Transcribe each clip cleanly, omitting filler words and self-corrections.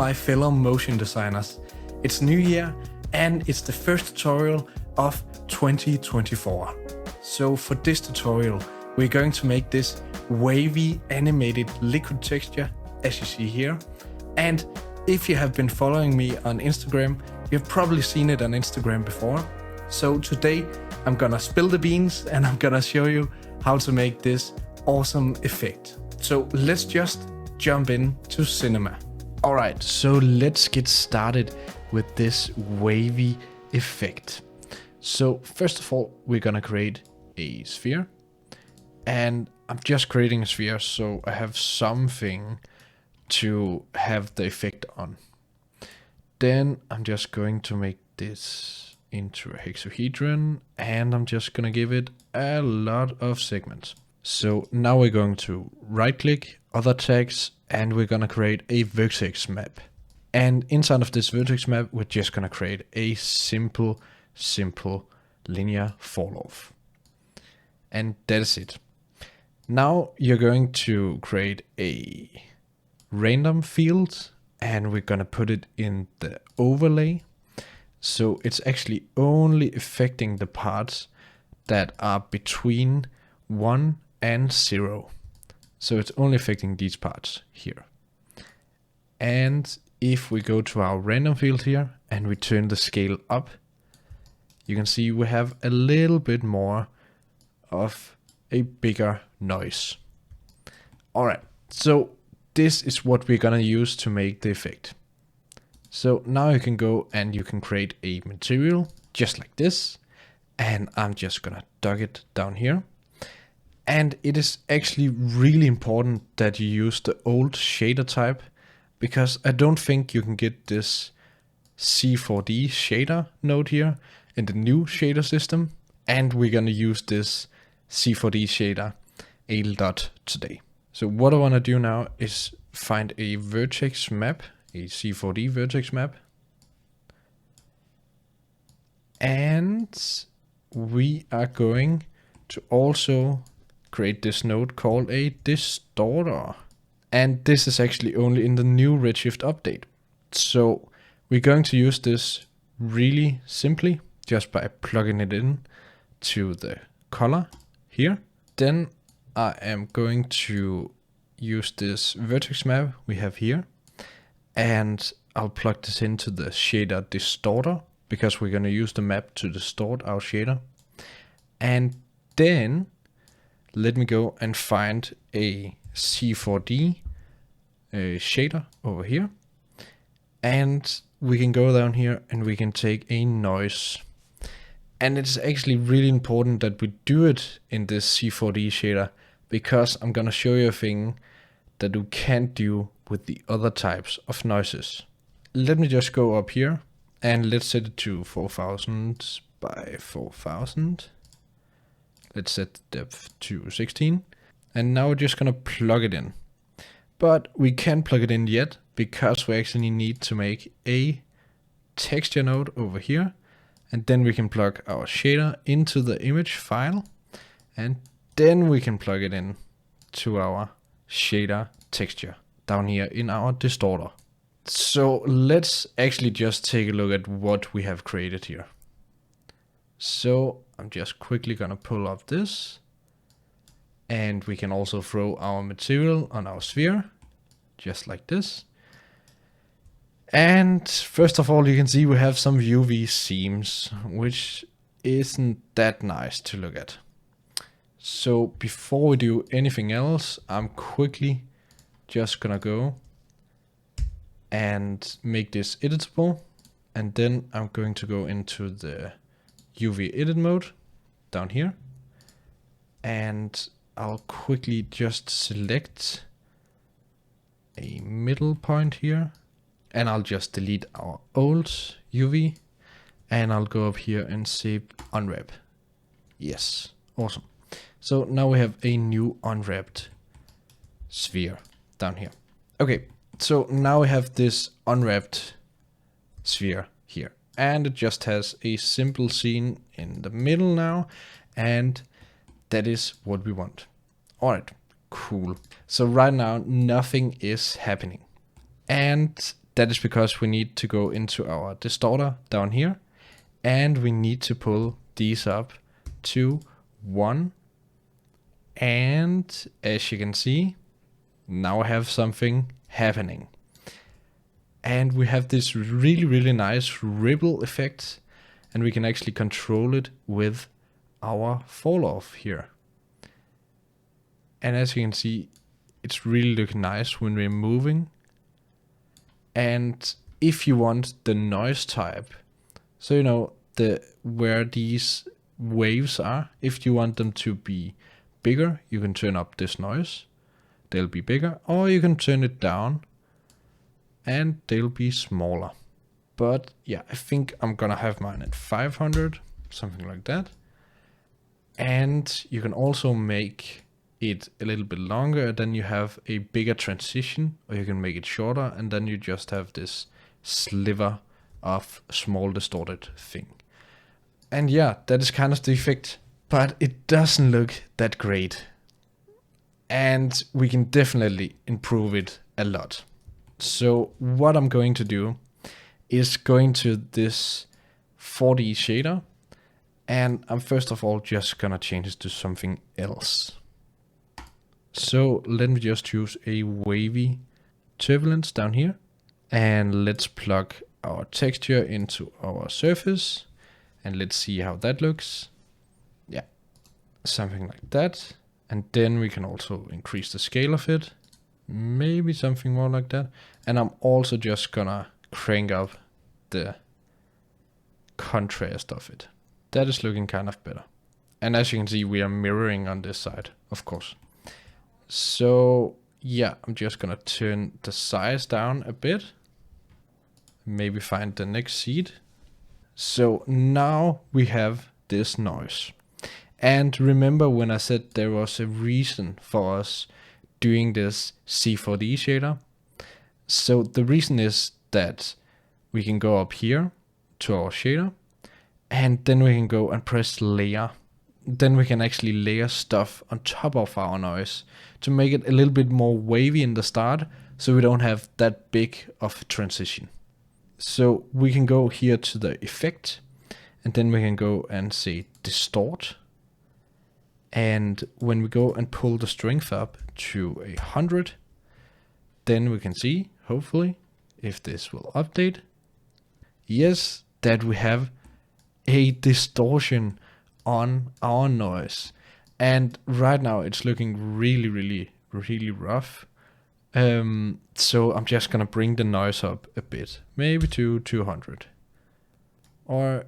my fellow motion designers. It's New Year and it's the first tutorial of 2024. So for this tutorial, we're going to make this wavy animated liquid texture, as you see here. And if you have been following me on Instagram, you've probably seen it on Instagram before. So today I'm gonna spill the beans and I'm gonna show you how to make this awesome effect. So let's just jump into cinema. Alright, so let's get started with this wavy effect. So first of all, we're gonna create a sphere. And I'm just creating a sphere so I have something to have the effect on. Then I'm just going to make this into a hexahedron and I'm just gonna give it a lot of segments. So now we're going to right click, other tags, and we're gonna create a vertex map. And inside of this vertex map, we're just gonna create a simple linear fall off. And that's it. Now you're going to create a random field and we're gonna put it in the overlay. So it's actually only affecting the parts that are between 1 and 0. So it's only affecting these parts here. And if we go to our random field here and we turn the scale up, you can see we have a little bit more of a bigger noise. Alright, so this is what we're gonna use to make the effect. So now you can go and you can create a material just like this. And I'm just gonna dog it down here. And it is actually really important that you use the old shader type, because I don't think you can get this C4D shader node here in the new shader system. And we're gonna use this C4D shader a lot today. So what I wanna do now is find a vertex map, a C4D vertex map. And we are going to also create this node called a distorter. And this is actually only in the new Redshift update. So we're going to use this really simply just by plugging it in to the color here. Then I am going to use this vertex map we have here. And I'll plug this into the shader distorter because we're going to use the map to distort our shader. And then let me go and find a C4D shader over here. And we can go down here and we can take a noise. And it's actually really important that we do it in this C4D shader because I'm going to show you a thing that we can't do with the other types of noises. Let me just go up here and let's set it to 4000 by 4000. Let's set the depth to 16. And now we're just gonna plug it in. But we can't plug it in yet because we actually need to make a texture node over here. And then we can plug our shader into the image file. And then we can plug it in to our shader texture down here in our distorter. So let's actually just take a look at what we have created here. So I'm just quickly gonna pull up this. And we can also throw our material on our sphere, just like this. And first of all, you can see we have some UV seams, which isn't that nice to look at. So before we do anything else, I'm quickly just gonna go and make this editable. And then I'm going to go into the UV edit mode down here. And I'll quickly just select a middle point here. And I'll just delete our old UV. And I'll go up here and say unwrap. Yes, awesome. So now we have a new unwrapped sphere down here. Okay, so now we have this unwrapped sphere here. And it just has a simple scene in the middle now. And that is what we want. Alright, cool. So right now nothing is happening. And That is because we need to go into our distorter down here, and we need to pull these up to 1. And as you can see, now I have something happening. And we have this really, really nice ripple effect, and we can actually control it with our fall off here. And as you can see, it's really looking nice when we're moving. And if you want the noise type, so you know where these waves are, if you want them to be bigger, you can turn up this noise, they'll be bigger, or you can turn it down and they'll be smaller. But yeah, I think I'm gonna have mine at 500, something like that. And you can also make it a little bit longer, then you have a bigger transition, or you can make it shorter, and then you just have this sliver of small distorted thing. And yeah, that is kind of the effect, but it doesn't look that great. And we can definitely improve it a lot. So what I'm going to do is going to this 4D shader, and I'm first of all just gonna change it to something else. So let me just choose a wavy turbulence down here, and let's plug our texture into our surface, and let's see how that looks. Yeah, something like that. And then we can also increase the scale of it, maybe something more like that. And I'm also just gonna crank up the contrast of it. That is looking kind of better. And as you can see, we are mirroring on this side, of course. So yeah, I'm just gonna turn the size down a bit. Maybe find the next seed. So now we have this noise. And remember when I said there was a reason for us doing this C4D shader? So the reason is that we can go up here to our shader, and then we can go and press layer. Then we can actually layer stuff on top of our noise to make it a little bit more wavy in the start, so we don't have that big of transition. So we can go here to the effect, and then we can go and say distort. And when we go and pull the strength up to 100, then we can see, hopefully, if this will update, yes, that we have a distortion on our noise. And right now it's looking really, really, really rough. So I'm just gonna bring the noise up a bit, maybe to 200. Or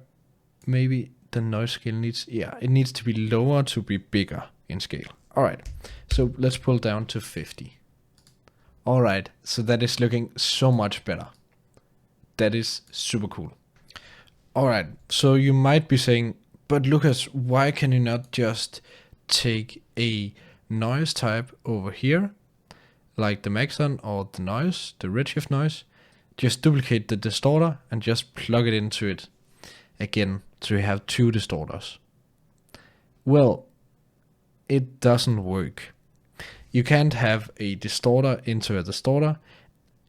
maybe the noise scale needs, it needs to be lower to be bigger in scale. All right, so let's pull down to 50. All right, so that is looking so much better. That is super cool. All right, so you might be saying, but Lucas, why can you not just take a noise type over here, like the Maxon or the noise, the Redshift noise, just duplicate the distorter and just plug it into it again, so you have two distorters? Well, it doesn't work. You can't have a distorter into a distorter,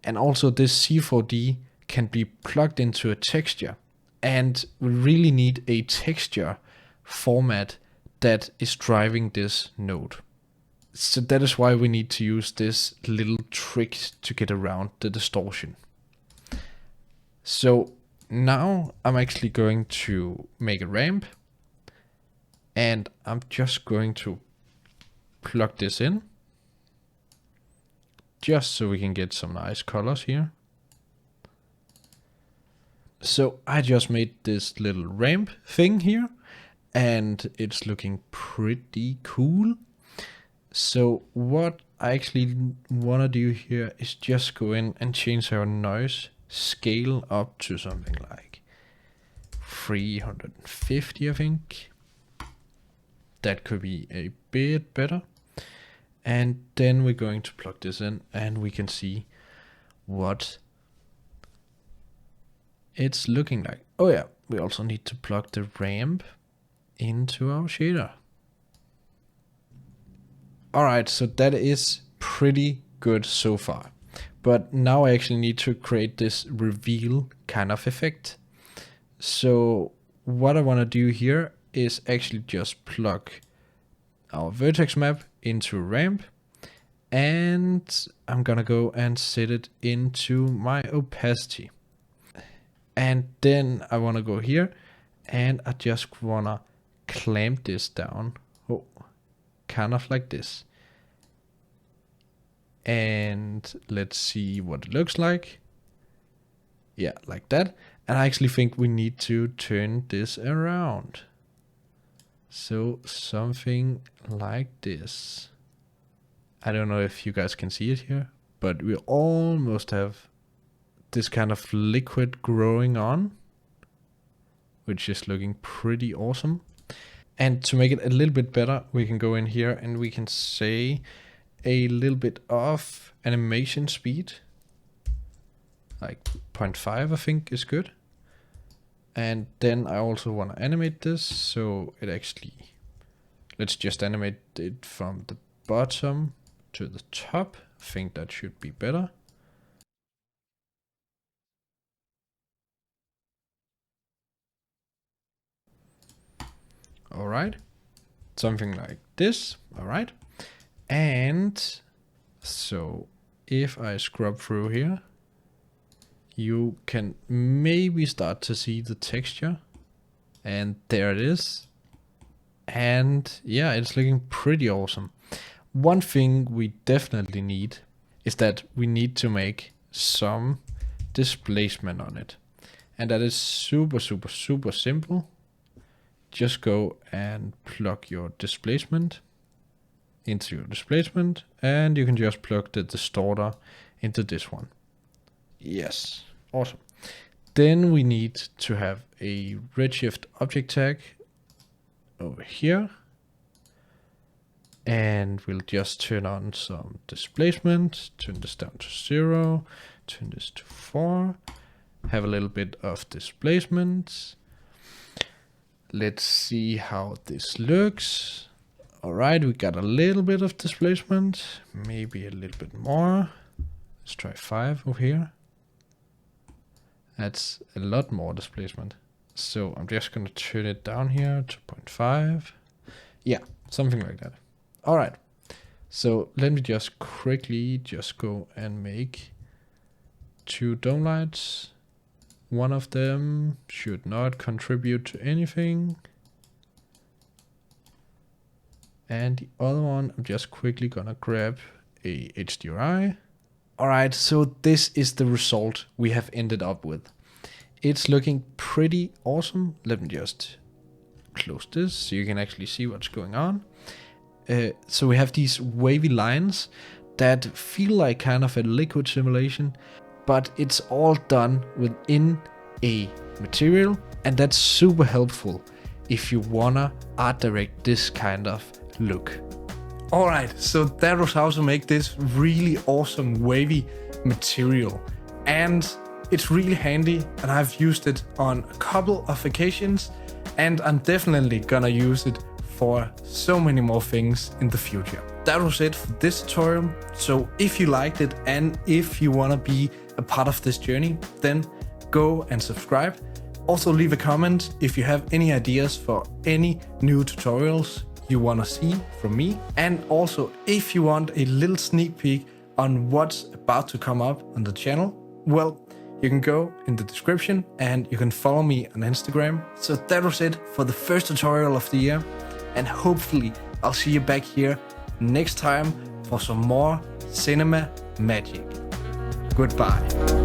and also this C4D can be plugged into a texture, and we really need a texture format that is driving this node. So that is why we need to use this little trick to get around the distortion. So now I'm actually going to make a ramp, and I'm just going to plug this in, just so we can get some nice colors here. So I just made this little ramp thing here, and it's looking pretty cool. So what I actually want to do here is just go in and change our noise scale up to something like 350, I think. That could be a bit better. And then we're going to plug this in, and we can see what it's looking like. Oh yeah, we also need to plug the ramp into our shader. Alright, so that is pretty good so far. But now I actually need to create this reveal kind of effect. So what I want to do here is actually just plug our vertex map into ramp, and I'm gonna go and set it into my opacity. And then I want to go here and I just wanna clamp this down, kind of like this. And let's see what it looks like. Yeah, like that. And I actually think we need to turn this around. So something like this. I don't know if you guys can see it here, but we almost have this kind of liquid growing on, which is looking pretty awesome. And to make it a little bit better, we can go in here and we can say a little bit of animation speed, like 0.5 I think is good. And then I also want to animate this, so it actually, let's just animate it from the bottom to the top. I think that should be better. All right, something like this. All right. And so if I scrub through here, you can maybe start to see the texture, and there it is. And yeah, it's looking pretty awesome. One thing we definitely need is that we need to make some displacement on it. And that is super simple. Just go and plug your displacement into your displacement, and you can just plug the distorter into this one. Yes, awesome. Then we need to have a Redshift object tag over here, and we'll just turn on some displacement, turn this down to 0, turn this to 4, have a little bit of displacement. Let's see how this looks. All right, we got a little bit of displacement, maybe a little bit more. Let's try 5 over here. That's a lot more displacement. So I'm just gonna turn it down here to 0.5. Yeah, something like that. All right, so let me just quickly just go and make 2 dome lights. One of them should not contribute to anything. And the other one, I'm just quickly gonna grab a HDRI. All right, so this is the result we have ended up with. It's looking pretty awesome. Let me just close this so you can actually see what's going on. So we have these wavy lines that feel like kind of a liquid simulation, but it's all done within a material, and that's super helpful if you wanna art direct this kind of look. Alright, so that was how to make this really awesome wavy material, and it's really handy, and I've used it on a couple of occasions, and I'm definitely gonna use it for so many more things in the future. That was it for this tutorial. So if you liked it and if you wanna be a part of this journey, then go and subscribe. Also leave a comment if you have any ideas for any new tutorials you want to see from me. And also if you want a little sneak peek on what's about to come up on the channel, well, you can go in the description and you can follow me on Instagram. So that was it for the first tutorial of the year, and hopefully I'll see you back here next time for some more cinema magic. Goodbye.